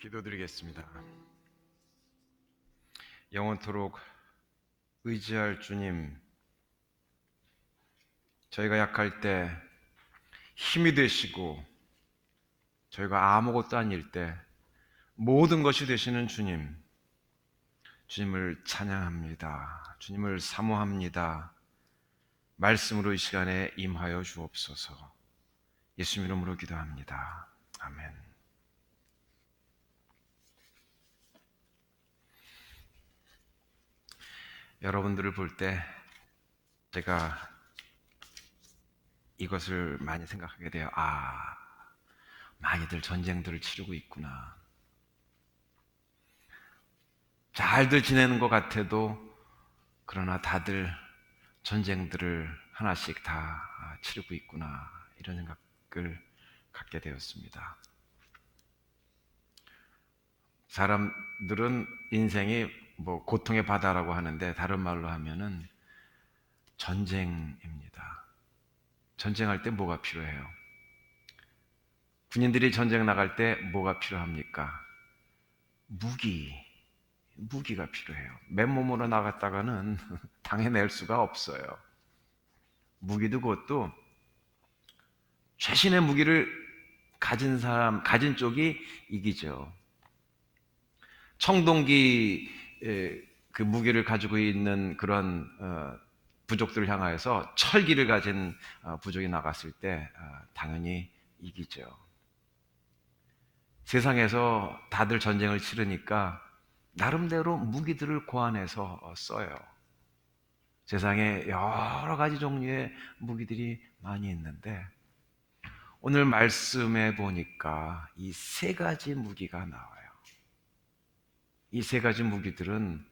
기도드리겠습니다. 영원토록 의지할 주님, 저희가 약할 때 힘이 되시고 저희가 아무것도 아닐 때 모든 것이 되시는 주님, 주님을 찬양합니다. 주님을 사모합니다. 말씀으로 이 시간에 임하여 주옵소서. 예수님 이름으로 기도합니다. 아멘. 여러분들을 볼 때 제가 이것을 많이 생각하게 돼요. 많이들 전쟁들을 치르고 있구나. 잘들 지내는 것 같아도 그러나 다들 전쟁들을 하나씩 다 치르고 있구나, 이런 생각을 갖게 되었습니다. 사람들은 인생이 고통의 바다라고 하는데 다른 말로 하면은 전쟁입니다. 전쟁할 때 뭐가 필요해요? 군인들이 전쟁 나갈 때 뭐가 필요합니까? 무기가 필요해요. 맨몸으로 나갔다가는 당해낼 수가 없어요. 무기도 그것도 최신의 무기를 가진 쪽이 이기죠. 청동기 그 무기를 가지고 있는 그런 부족들을 향하여서 철기를 가진 부족이 나갔을 때 당연히 이기죠. 세상에서 다들 전쟁을 치르니까 나름대로 무기들을 고안해서 써요. 세상에 여러 가지 종류의 무기들이 많이 있는데 오늘 말씀에 보니까 이 세 가지 무기가 나와요. 이 세 가지 무기들은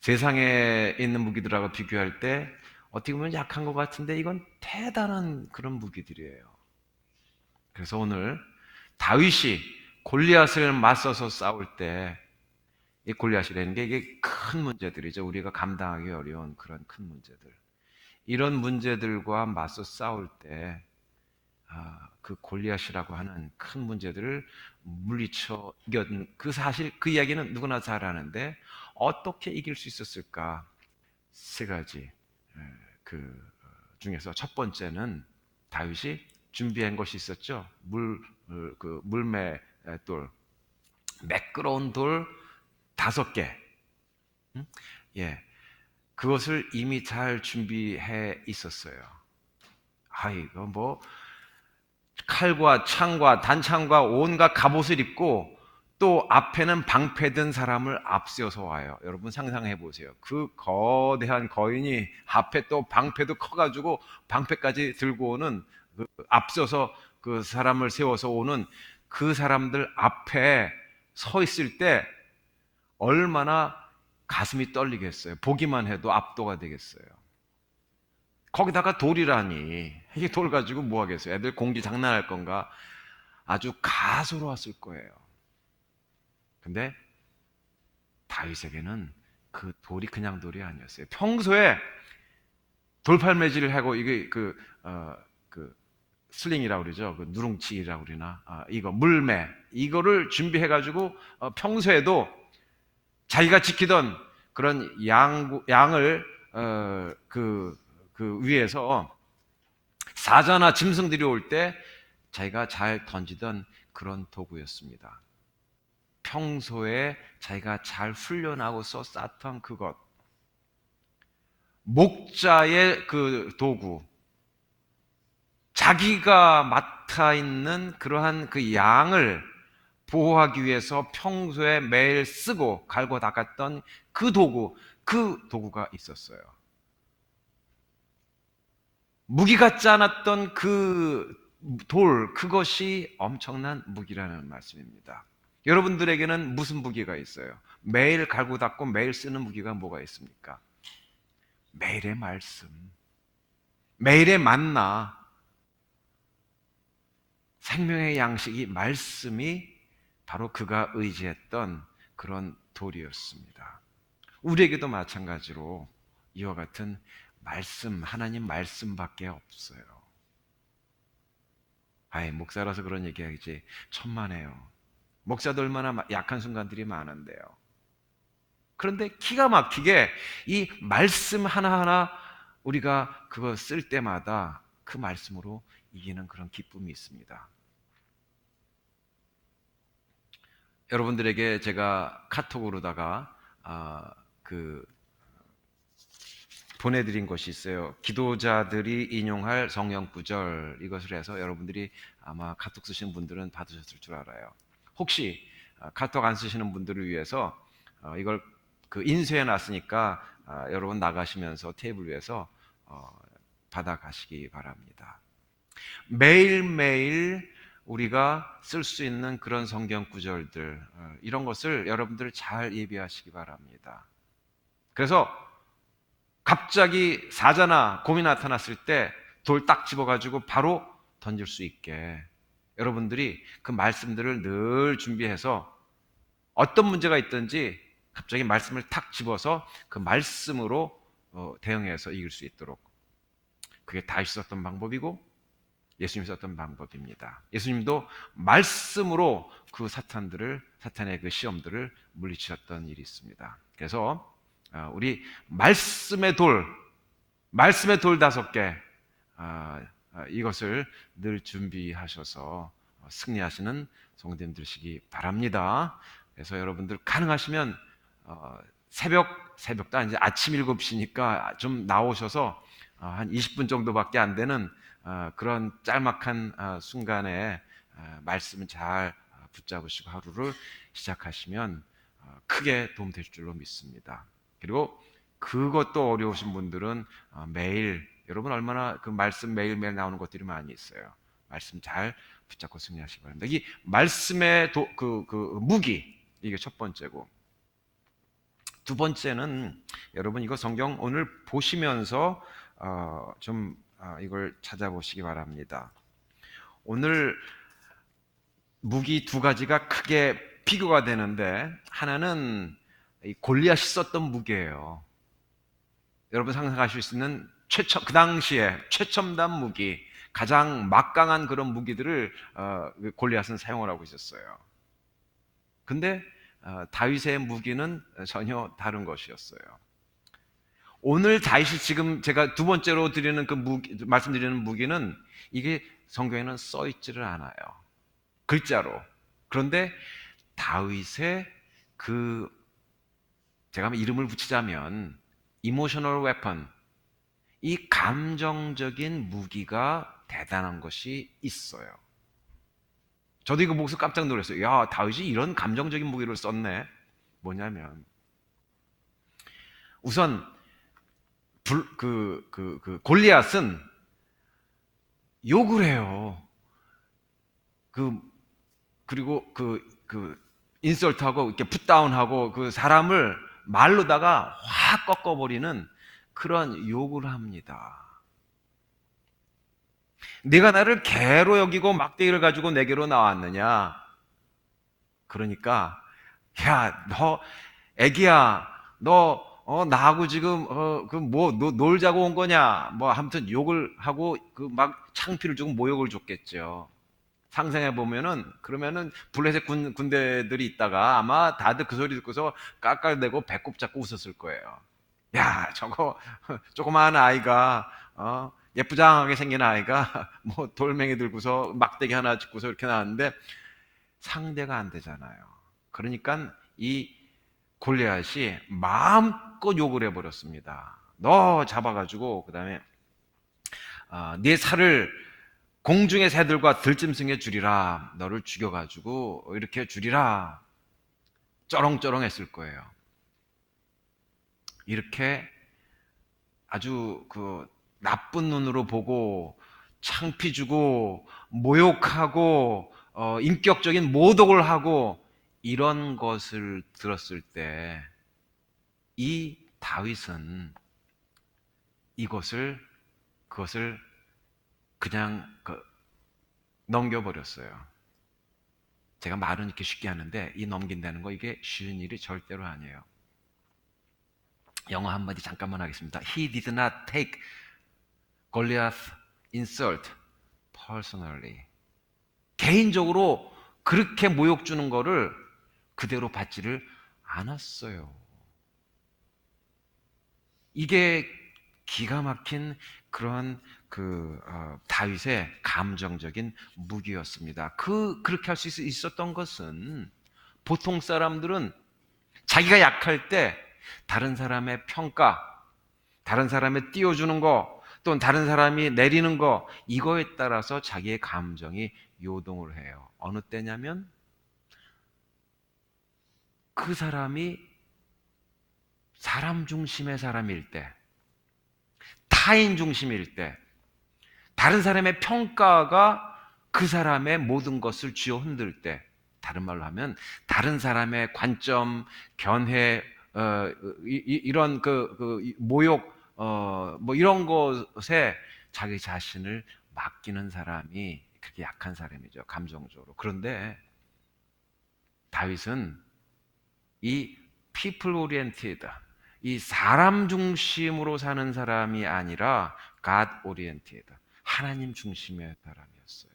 세상에 있는 무기들하고 비교할 때 어떻게 보면 약한 것 같은데 이건 대단한 그런 무기들이에요. 그래서 오늘 다윗이 골리앗을 맞서서 싸울 때 이 골리앗이라는 게 이게 큰 문제들이죠. 우리가 감당하기 어려운 그런 큰 문제들. 이런 문제들과 맞서 싸울 때 그 골리앗이라고 하는 큰 문제들을 물리쳐 이겼는 그 사실, 그 이야기는 누구나 잘 아는데 어떻게 이길 수 있었을까? 세 가지 그 중에서 첫 번째는 다윗이 준비한 것이 있었죠. 그 물맷돌, 매끄러운 돌 5개. 예, 그것을 이미 잘 준비해 있었어요. 이거 칼과 창과 단창과 온갖 갑옷을 입고 또 앞에는 방패 든 사람을 앞세워서 와요. 여러분 상상해 보세요. 그 거대한 거인이 앞에 또 방패도 커가지고 방패까지 들고 오는 앞서서 그 사람을 세워서 오는 그 사람들 앞에 서 있을 때 얼마나 가슴이 떨리겠어요. 보기만 해도 압도가 되겠어요. 거기다가 돌이라니, 이 돌 가지고 뭐 하겠어요? 애들 공기 장난할 건가? 아주 가소로웠을 거예요. 근데 다윗에게는 그 돌이 그냥 돌이 아니었어요. 평소에 돌팔매질을 하고 이게 그 슬링이라고 그러죠. 그 누룽치라고 그러나 이거 물매 이거를 준비해 가지고 평소에도 자기가 지키던 그런 양을 그 위에서 사자나 짐승들이 올 때 자기가 잘 던지던 그런 도구였습니다. 평소에 자기가 잘 훈련하고서 쌓던 그것, 목자의 그 도구, 자기가 맡아 있는 그러한 그 양을 보호하기 위해서 평소에 매일 쓰고 갈고 닦았던 그 도구가 있었어요. 무기 같지 않았던 그 돌, 그것이 엄청난 무기라는 말씀입니다. 여러분들에게는 무슨 무기가 있어요? 매일 갈고 닦고 매일 쓰는 무기가 뭐가 있습니까? 매일의 말씀, 매일의 만나, 생명의 양식이 말씀이 바로 그가 의지했던 그런 돌이었습니다. 우리에게도 마찬가지로 이와 같은 말씀, 하나님 말씀밖에 없어요. 목사라서 그런 얘기하지 천만에요. 목사도 얼마나 약한 순간들이 많은데요. 그런데 기가 막히게 이 말씀 하나하나 우리가 그거 쓸 때마다 그 말씀으로 이기는 그런 기쁨이 있습니다. 여러분들에게 제가 카톡으로다가 그 보내드린 것이 있어요. 기도자들이 인용할 성경 구절, 이것을 해서 여러분들이 아마 카톡 쓰시는 분들은 받으셨을 줄 알아요. 혹시 카톡 안 쓰시는 분들을 위해서 이걸 인쇄해 놨으니까 여러분 나가시면서 테이블 위에서 받아가시기 바랍니다. 매일매일 우리가 쓸 수 있는 그런 성경 구절들, 이런 것을 여러분들 잘 예비하시기 바랍니다. 그래서 갑자기 사자나 곰이 나타났을 때 돌 딱 집어가지고 바로 던질 수 있게 여러분들이 그 말씀들을 늘 준비해서 어떤 문제가 있든지 갑자기 말씀을 탁 집어서 그 말씀으로 대응해서 이길 수 있도록, 그게 다윗이 썼던 방법이고 예수님이 썼던 방법입니다. 예수님도 말씀으로 그 사탄의 그 시험들을 물리치셨던 일이 있습니다. 그래서 우리 말씀의 돌 5개, 이것을 늘 준비하셔서 승리하시는 성도님 되시기 바랍니다. 그래서 여러분들 가능하시면 새벽도 아니지 아침 7시니까 좀 나오셔서 한 20분 정도밖에 안 되는 그런 짤막한 순간에 말씀을 잘 붙잡으시고 하루를 시작하시면 크게 도움될 줄로 믿습니다. 그리고 그것도 어려우신 분들은 매일, 여러분 얼마나 그 말씀 매일매일 나오는 것들이 많이 있어요. 말씀 잘 붙잡고 승리하시기 바랍니다. 이 말씀의 무기, 이게 첫 번째고, 두 번째는 여러분 이거 성경 오늘 보시면서 이걸 찾아보시기 바랍니다. 오늘 무기 두 가지가 크게 비교가 되는데, 하나는 골리앗이 썼던 무기예요. 여러분 상상하실 수 있는 그 당시에 최첨단 무기, 가장 막강한 그런 무기들을 골리앗은 사용을 하고 있었어요. 근데 다윗의 무기는 전혀 다른 것이었어요. 오늘 다윗이 지금 제가 두 번째로 드리는 말씀드리는 무기는 이게 성경에는 써 있지를 않아요. 글자로. 그런데 다윗의 제가 이름을 붙이자면 이모셔널 웨펀, 이 감정적인 무기가 대단한 것이 있어요. 저도 이거 보고서 깜짝 놀랐어요. 야, 다윗이 이런 감정적인 무기를 썼네. 뭐냐면 우선 골리앗은 욕을 해요. 그리고 인설트하고 이렇게 풋다운하고 그 사람을 말로다가 확 꺾어버리는 그런 욕을 합니다. 네가 나를 개로 여기고 막대기를 가지고 내게로 나왔느냐? 그러니까 야, 너 애기야, 너 나하고 지금 놀자고 온 거냐? 뭐 아무튼 욕을 하고 막 창피를 주고 모욕을 줬겠죠. 상상해 보면은, 그러면은 블레셋 군대들이 있다가 아마 다들 그 소리 듣고서 깔깔대고 배꼽 잡고 웃었을 거예요. 야, 저거 조그마한 아이가 예쁘장하게 생긴 아이가 뭐 돌멩이 들고서 막대기 하나 짚고서 이렇게 나왔는데 상대가 안 되잖아요. 그러니까 이 골리앗이 마음껏 욕을 해버렸습니다. 너 잡아가지고 그다음에 네 살을 공중의 새들과 들짐승에 주리라. 너를 죽여가지고 이렇게 주리라. 쩌렁쩌렁 했을 거예요. 이렇게 아주 나쁜 눈으로 보고 창피 주고 모욕하고 인격적인 모독을 하고 이런 것을 들었을 때 이 다윗은 그것을 그냥 넘겨버렸어요. 제가 말은 이렇게 쉽게 하는데 이 넘긴다는 거 이게 쉬운 일이 절대로 아니에요. 영어 한마디 잠깐만 하겠습니다. He did not take Goliath's insult personally. 개인적으로 그렇게 모욕 주는 거를 그대로 받지를 않았어요. 이게 기가 막힌 그런 다윗의 감정적인 무기였습니다. 그렇게 할 수 있었던 것은 보통 사람들은 자기가 약할 때 다른 사람의 평가, 다른 사람의 띄워주는 거, 또는 다른 사람이 내리는 거, 이거에 따라서 자기의 감정이 요동을 해요. 어느 때냐면 그 사람이 사람 중심의 사람일 때, 타인 중심일 때, 다른 사람의 평가가 그 사람의 모든 것을 쥐어 흔들 때, 다른 말로 하면 다른 사람의 관점, 견해, 이런 모욕, 뭐 이런 것에 자기 자신을 맡기는 사람이 그렇게 약한 사람이죠, 감정적으로. 그런데 다윗은 이 people oriented, 이 사람 중심으로 사는 사람이 아니라 God oriented, 하나님 중심의 사람이었어요.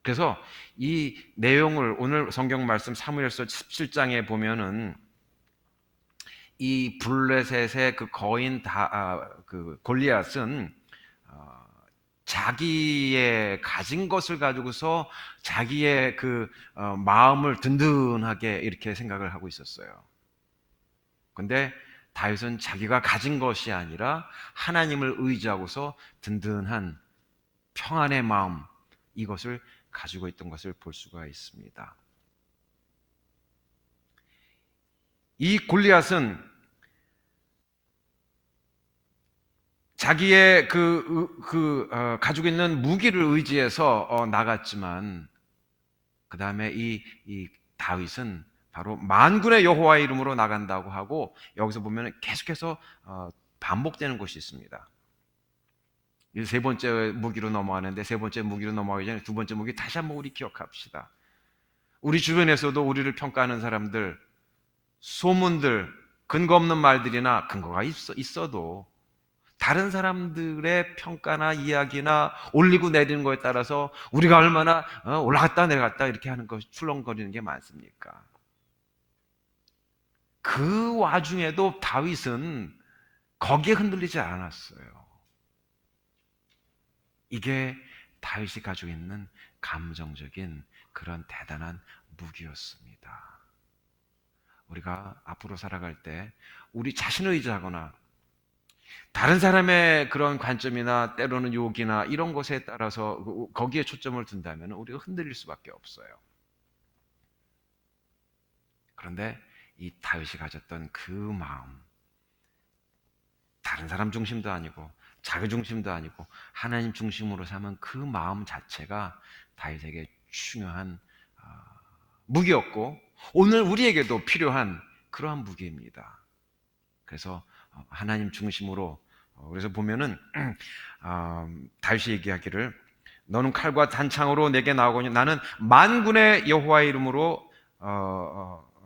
그래서 이 내용을 오늘 성경 말씀 사무엘서 17장에 보면은 이 블레셋의 그 거인 골리앗은 자기의 가진 것을 가지고서 자기의 마음을 든든하게 이렇게 생각을 하고 있었어요. 근데 다윗은 자기가 가진 것이 아니라 하나님을 의지하고서 든든한 평안의 마음, 이것을 가지고 있던 것을 볼 수가 있습니다. 이 골리앗은 자기의 가지고 있는 무기를 의지해서 나갔지만, 그 다음에 이 다윗은 바로 만군의 여호와의 이름으로 나간다고 하고, 여기서 보면 계속해서 반복되는 것이 있습니다. 세 번째 무기로 넘어가는데, 세 번째 무기로 넘어가기 전에 두 번째 무기 다시 한번 우리 기억합시다. 우리 주변에서도 우리를 평가하는 사람들, 소문들, 근거 없는 말들이나 근거가 있어도 다른 사람들의 평가나 이야기나 올리고 내리는 거에 따라서 우리가 얼마나 올라갔다 내려갔다 이렇게 하는 것이 출렁거리는 게 많습니까? 그 와중에도 다윗은 거기에 흔들리지 않았어요. 이게 다윗이 가지고 있는 감정적인 그런 대단한 무기였습니다. 우리가 앞으로 살아갈 때 우리 자신을 의지하거나 다른 사람의 그런 관점이나 때로는 욕이나 이런 것에 따라서 거기에 초점을 둔다면 우리가 흔들릴 수밖에 없어요. 그런데 이 다윗이 가졌던 그 마음, 다른 사람 중심도 아니고 자기 중심도 아니고 하나님 중심으로 삼은 그 마음 자체가 다윗에게 중요한 무기였고, 오늘 우리에게도 필요한 그러한 무기입니다. 그래서 하나님 중심으로, 그래서 보면은 다윗이 얘기하기를, 너는 칼과 단창으로 내게 나오거니 나는 만군의 여호와의 이름으로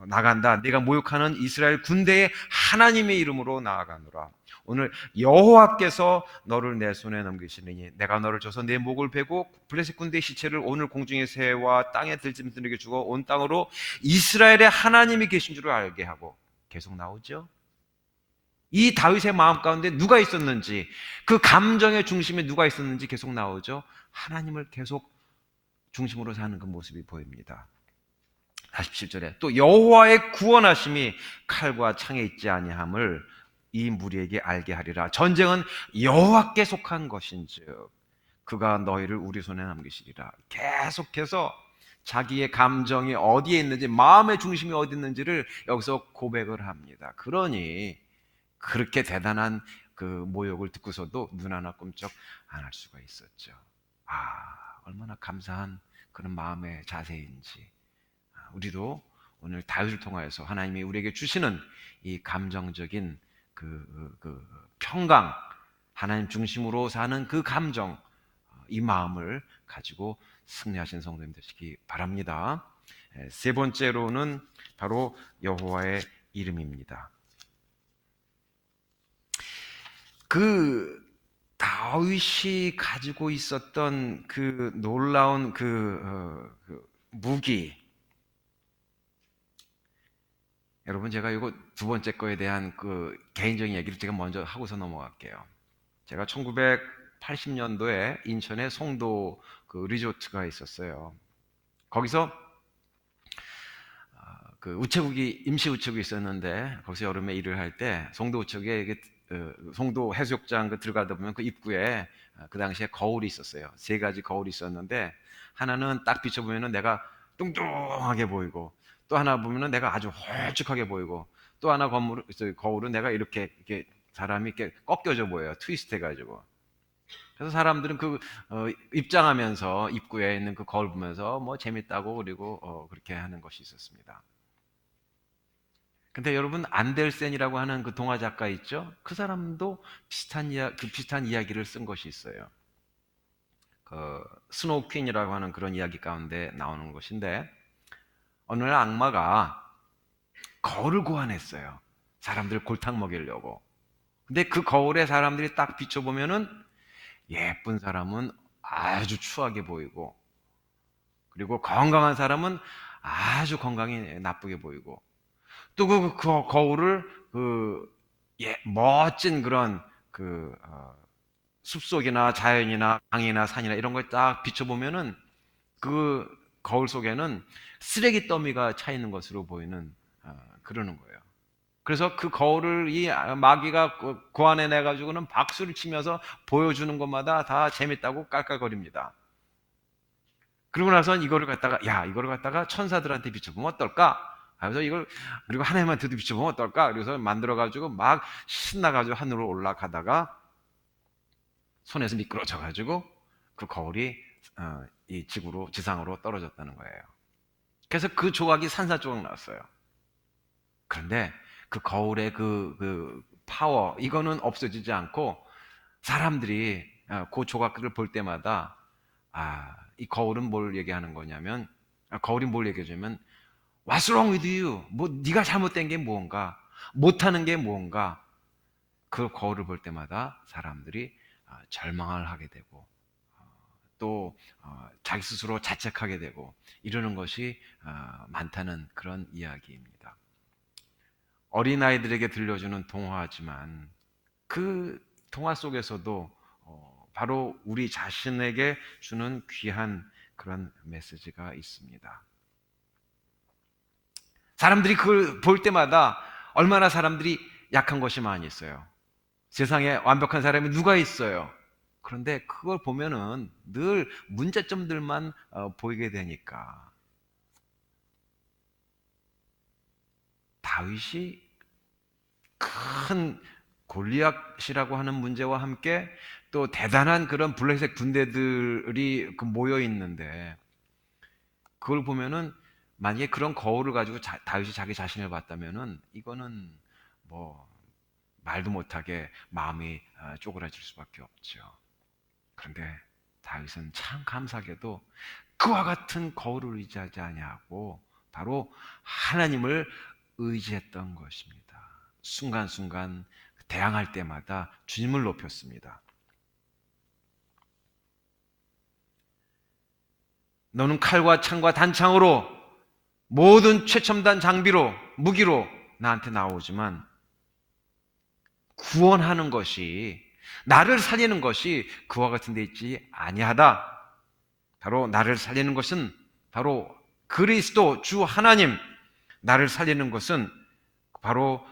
나간다. 네가 모욕하는 이스라엘 군대의 하나님의 이름으로 나아가노라. 오늘 여호와께서 너를 내 손에 넘기시느니 내가 너를 줘서 내 목을 베고 블레셋 군대의 시체를 오늘 공중의 새와 땅의 들짐승에게 주고 온 땅으로 이스라엘의 하나님이 계신 줄을 알게 하고, 계속 나오죠. 이 다윗의 마음 가운데 누가 있었는지, 그 감정의 중심에 누가 있었는지 계속 나오죠. 하나님을 계속 중심으로 사는 그 모습이 보입니다. 47절에 또 여호와의 구원하심이 칼과 창에 있지 아니함을 이 무리에게 알게 하리라. 전쟁은 여호와께 속한 것인즉 그가 너희를 우리 손에 남기시리라. 계속해서 자기의 감정이 어디에 있는지, 마음의 중심이 어디 있는지를 여기서 고백을 합니다. 그러니 그렇게 대단한 그 모욕을 듣고서도 눈 하나 꼼짝 안 할 수가 있었죠. 얼마나 감사한 그런 마음의 자세인지. 우리도 오늘 다윗을 통하여서 하나님이 우리에게 주시는 이 감정적인 평강, 하나님 중심으로 사는 그 감정, 이 마음을 가지고 승리하신 성도님 되시기 바랍니다. 세 번째로는 바로 여호와의 이름입니다. 다윗이 가지고 있었던 그 놀라운 무기. 여러분, 제가 이거 두 번째 거에 대한 그 개인적인 얘기를 제가 먼저 하고서 넘어갈게요. 제가 1980년도에 인천에 송도 그 리조트가 있었어요. 거기서 그 우체국이 임시 우체국이 있었는데 거기서 여름에 일을 할 때 송도 우체국에 이게 송도 해수욕장 그 들어가다 보면 그 입구에 그 당시에 거울이 있었어요. 세 가지 거울이 있었는데 하나는 딱 비춰보면은 내가 뚱뚱하게 보이고, 또 하나 보면은 내가 아주 홀쭉하게 보이고, 또 하나 거울은 내가 이렇게 사람이 이렇게 꺾여져 보여요. 트위스트 해가지고. 그래서 사람들은 입장하면서 입구에 있는 그 거울 보면서 뭐 재밌다고 그리고 그렇게 하는 것이 있었습니다. 근데 여러분, 안델센이라고 하는 그 동화 작가 있죠? 그 사람도 비슷한 이야기를 쓴 것이 있어요. 그 스노우 퀸이라고 하는 그런 이야기 가운데 나오는 것인데, 어느 날 악마가 거울을 고안했어요. 사람들 골탕 먹이려고. 근데 그 거울에 사람들이 딱 비춰보면은 예쁜 사람은 아주 추하게 보이고, 그리고 건강한 사람은 아주 건강이 나쁘게 보이고, 또 그 거울을 멋진 그런 숲속이나 자연이나 강이나 산이나 이런 걸 딱 비춰보면은 그 거울 속에는 쓰레기 더미가 차 있는 것으로 보이는 그러는 거예요. 그래서 그 거울을 이 마귀가 고안해내 가지고는 박수를 치면서 보여주는 것마다 다 재밌다고 깔깔거립니다. 그러고 나선 이거를 갖다가 천사들한테 비춰보면 어떨까? 그래서 그리고 하나님한테도 비춰보면 어떨까? 그래서 만들어가지고 막 신나가지고 하늘로 올라가다가 손에서 미끄러져가지고 그 거울이 이 지상으로 떨어졌다는 거예요. 그래서 그 조각이 산산조각 났어요. 그런데 그 거울의 그 파워, 이거는 없어지지 않고 사람들이 그 조각들을 볼 때마다 이 거울은 뭘 얘기하는 거냐면, 거울이 뭘 얘기해주면 What's wrong with you? 뭐 네가 잘못된 게 뭔가, 못하는 게 뭔가. 그 거울을 볼 때마다 사람들이 절망을 하게 되고, 또 자기 스스로 자책하게 되고 이러는 것이 많다는 그런 이야기입니다. 어린아이들에게 들려주는 동화지만 그 동화 속에서도 바로 우리 자신에게 주는 귀한 그런 메시지가 있습니다. 사람들이 그걸 볼 때마다 얼마나 사람들이 약한 것이 많이 있어요. 세상에 완벽한 사람이 누가 있어요? 그런데 그걸 보면은 늘 문제점들만 보이게 되니까, 다윗이 큰 골리앗이라고 하는 문제와 함께 또 대단한 그런 블랙색 군대들이 모여 있는데, 그걸 보면은 만약에 그런 거울을 가지고 다윗이 자기 자신을 봤다면은 이거는 뭐 말도 못하게 마음이 쪼그라질 수밖에 없죠. 그런데 다윗은 참 감사하게도 그와 같은 거울을 의지하지 아니하고 바로 하나님을 의지했던 것입니다. 순간순간 대항할 때마다 주님을 높였습니다. 너는 칼과 창과 단창으로 모든 최첨단 장비로 무기로 나한테 나오지만 구원하는 것이, 나를 살리는 것이 그와 같은 데 있지 아니하다. 바로 나를 살리는 것은 바로 그리스도 주 하나님, 나를 살리는 것은 바로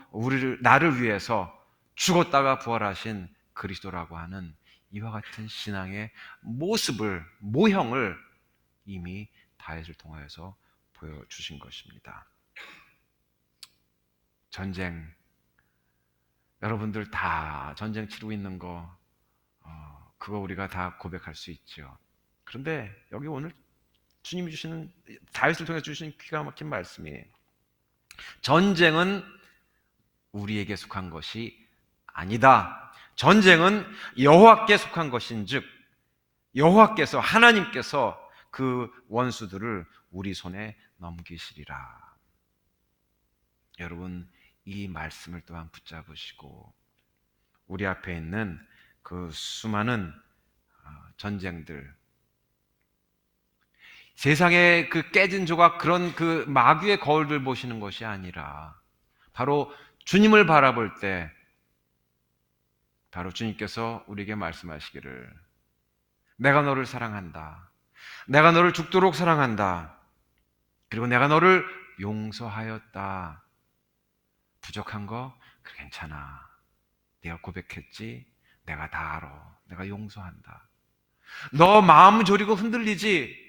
나를 위해서 죽었다가 부활하신 그리스도라고 하는 이와 같은 신앙의 모형을 이미 다윗을 통하여서 보여주신 것입니다. 전쟁, 여러분들 다 전쟁 치르고 있는 거, 그거 우리가 다 고백할 수 있죠. 그런데 여기 오늘 주님이 주시는, 다윗을 통해 주시는 기가 막힌 말씀이, 전쟁은 우리에게 속한 것이 아니다. 전쟁은 여호와께 속한 것인즉 여호와께서, 하나님께서 그 원수들을 우리 손에 넘기시리라. 여러분, 이 말씀을 또한 붙잡으시고 우리 앞에 있는 그 수많은 전쟁들, 세상의 그 깨진 조각, 그런 그 마귀의 거울들 보시는 것이 아니라 바로 주님을 바라볼 때 바로 주님께서 우리에게 말씀하시기를, 내가 너를 사랑한다. 내가 너를 죽도록 사랑한다. 그리고 내가 너를 용서하였다. 부족한 거 괜찮아. 네가 고백했지? 내가 다 알아. 내가 용서한다. 너 마음 졸이고 흔들리지?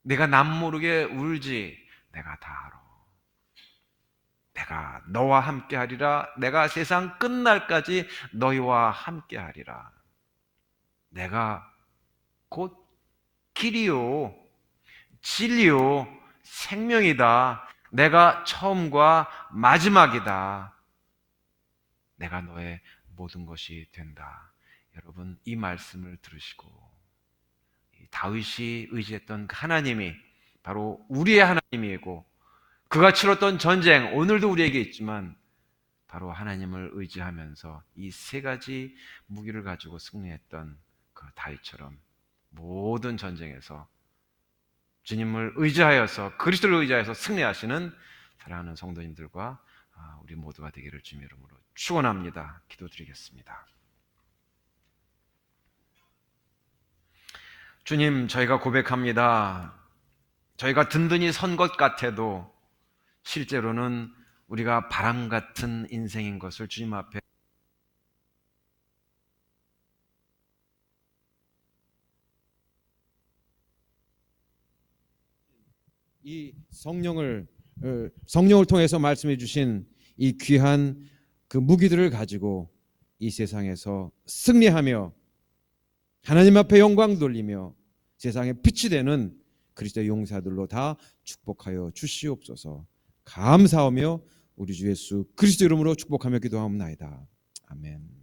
내가 남 모르게 울지? 내가 다 알아. 내가 너와 함께 하리라. 내가 세상 끝날까지 너희와 함께 하리라. 내가 곧 길이요, 진리요, 생명이다. 내가 처음과 마지막이다. 내가 너의 모든 것이 된다. 여러분, 이 말씀을 들으시고 다윗이 의지했던 그 하나님이 바로 우리의 하나님이고, 그가 치렀던 전쟁, 오늘도 우리에게 있지만 바로 하나님을 의지하면서 이 세 가지 무기를 가지고 승리했던 그 다윗처럼 모든 전쟁에서 주님을 의지하여서, 그리스도를 의지하여서 승리하시는 사랑하는 성도님들과 우리 모두가 되기를 주님의 이름으로 축원합니다. 기도드리겠습니다. 주님, 저희가 고백합니다. 저희가 든든히 선 것 같아도 실제로는 우리가 바람 같은 인생인 것을 주님 앞에 이 성령을 통해서 말씀해 주신 이 귀한 그 무기들을 가지고 이 세상에서 승리하며 하나님 앞에 영광 돌리며 세상에 빛이 되는 그리스도의 용사들로 다 축복하여 주시옵소서. 감사하며 우리 주 예수 그리스도 이름으로 축복하며 기도하옵나이다. 아멘.